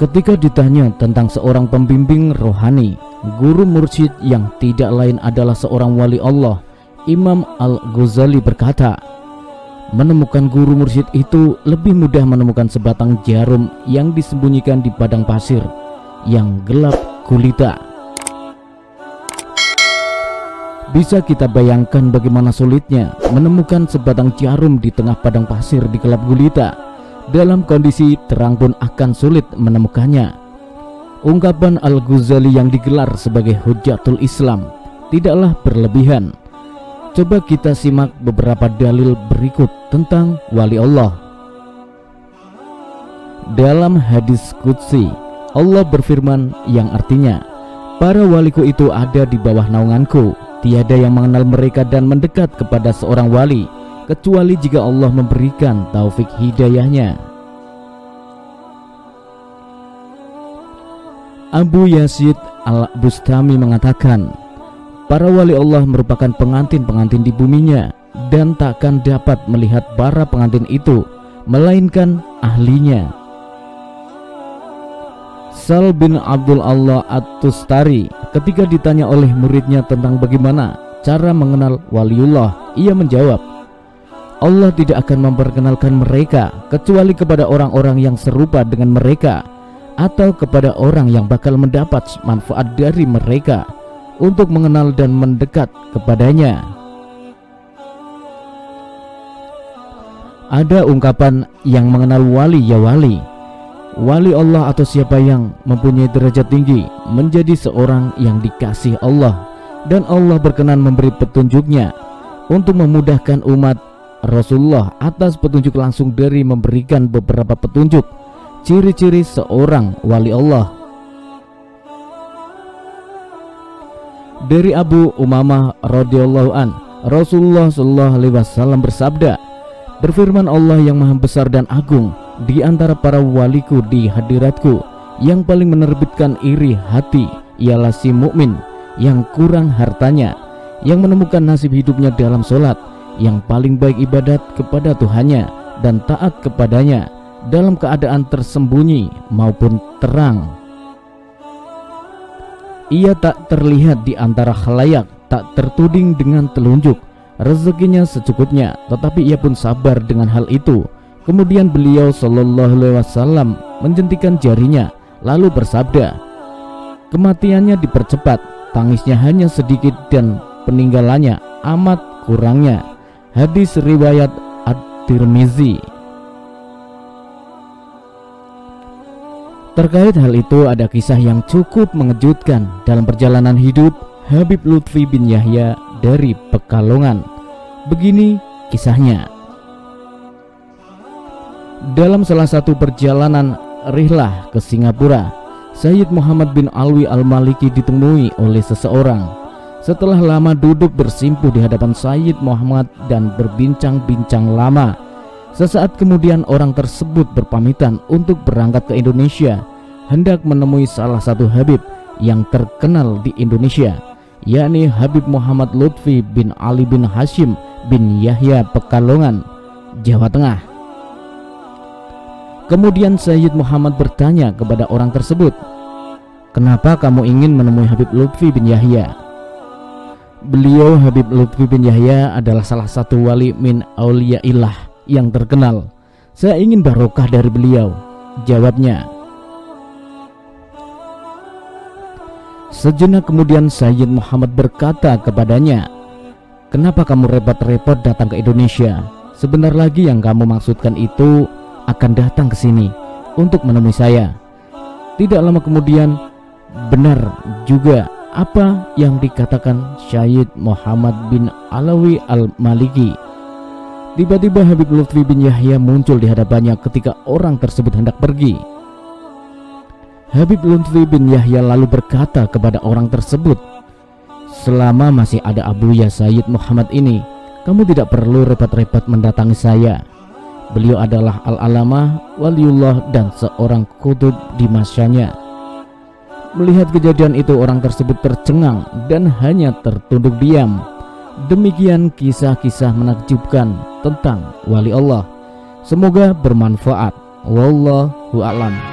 Ketika ditanya tentang seorang pembimbing rohani, guru mursyid yang tidak lain adalah seorang wali Allah, Imam Al-Ghazali berkata, menemukan guru mursyid itu lebih mudah menemukan sebatang jarum yang disembunyikan di padang pasir yang gelap gulita. Bisa kita bayangkan bagaimana sulitnya menemukan sebatang jarum di tengah padang pasir di gelap gulita. Dalam kondisi terang pun akan sulit menemukannya. Ungkapan Al-Ghazali yang digelar sebagai Hujjatul Islam tidaklah berlebihan. Coba kita simak beberapa dalil berikut tentang wali Allah. Dalam hadis qudsi, Allah berfirman yang artinya, para waliku itu ada di bawah naunganku. Tiada yang mengenal mereka dan mendekat kepada seorang wali kecuali jika Allah memberikan taufik hidayahnya. Abu Yazid Al-Bustami mengatakan, para wali Allah merupakan pengantin-pengantin di buminya, dan takkan dapat melihat para pengantin itu melainkan ahlinya. Sal bin Abdul Allah At-Tustari ketika ditanya oleh muridnya tentang bagaimana cara mengenal waliullah, ia menjawab, Allah tidak akan memperkenalkan mereka kecuali kepada orang-orang yang serupa dengan mereka, atau kepada orang yang bakal mendapat manfaat dari mereka untuk mengenal dan mendekat kepadanya. Ada ungkapan yang mengenal wali ya wali. Wali Allah atau siapa yang mempunyai derajat tinggi menjadi seorang yang dikasih Allah, dan Allah berkenan memberi petunjuknya untuk memudahkan umat Rasulullah atas petunjuk langsung dari memberikan beberapa petunjuk ciri-ciri seorang wali Allah. Dari Abu Umamah radhiyallahu an, Rasulullah sallallahu alaihi wasallam bersabda, berfirman Allah yang maha besar dan agung, di antara para waliku di hadiratku yang paling menerbitkan iri hati ialah si mukmin yang kurang hartanya, yang menemukan nasib hidupnya dalam sholat, yang paling baik ibadat kepada Tuhannya dan taat kepadanya dalam keadaan tersembunyi maupun terang. Ia tak terlihat di antara khalayak, tak tertuding dengan telunjuk, rezekinya secukupnya, tetapi ia pun sabar dengan hal itu. Kemudian beliau sallallahu alaihi wasallam menjentikan jarinya lalu bersabda, kematiannya dipercepat, tangisnya hanya sedikit dan peninggalannya amat kurangnya. Hadis riwayat At-Tirmizi. Terkait hal itu ada kisah yang cukup mengejutkan dalam perjalanan hidup Habib Lutfi bin Yahya dari Pekalongan. Begini kisahnya. Dalam salah satu perjalanan rihlah ke Singapura, Sayyid Muhammad bin Alwi Al-Maliki ditemui oleh seseorang. Setelah lama duduk bersimpuh di hadapan Sayyid Muhammad dan berbincang-bincang lama, sesaat kemudian orang tersebut berpamitan untuk berangkat ke Indonesia, hendak menemui salah satu Habib yang terkenal di Indonesia, yakni Habib Muhammad Lutfi bin Ali bin Hashim bin Yahya Pekalongan, Jawa Tengah. Kemudian Sayyid Muhammad bertanya kepada orang tersebut, kenapa kamu ingin menemui Habib Lutfi bin Yahya? Beliau Habib Lutfi bin Yahya adalah salah satu wali min auliyaillah yang terkenal. Saya ingin barokah dari beliau, jawabnya. Sejenak kemudian Sayyid Muhammad berkata kepadanya, kenapa kamu repot-repot datang ke Indonesia? Sebentar lagi yang kamu maksudkan itu akan datang ke sini untuk menemui saya. Tidak lama kemudian benar juga apa yang dikatakan Sayyid Muhammad bin Alawi Al-Maliki. Tiba-tiba Habib Lutfi bin Yahya muncul di hadapannya ketika orang tersebut hendak pergi. Habib Lutfi bin Yahya lalu berkata kepada orang tersebut, selama masih ada Abuya Sayyid Muhammad ini, kamu tidak perlu repot-repot mendatangi saya. Beliau adalah Al-Alamah, Waliullah dan seorang kutub di masanya. Melihat kejadian itu orang tersebut tercengang dan hanya tertunduk diam. Demikian kisah-kisah menakjubkan tentang wali Allah. Semoga bermanfaat. Wallahu a'lam.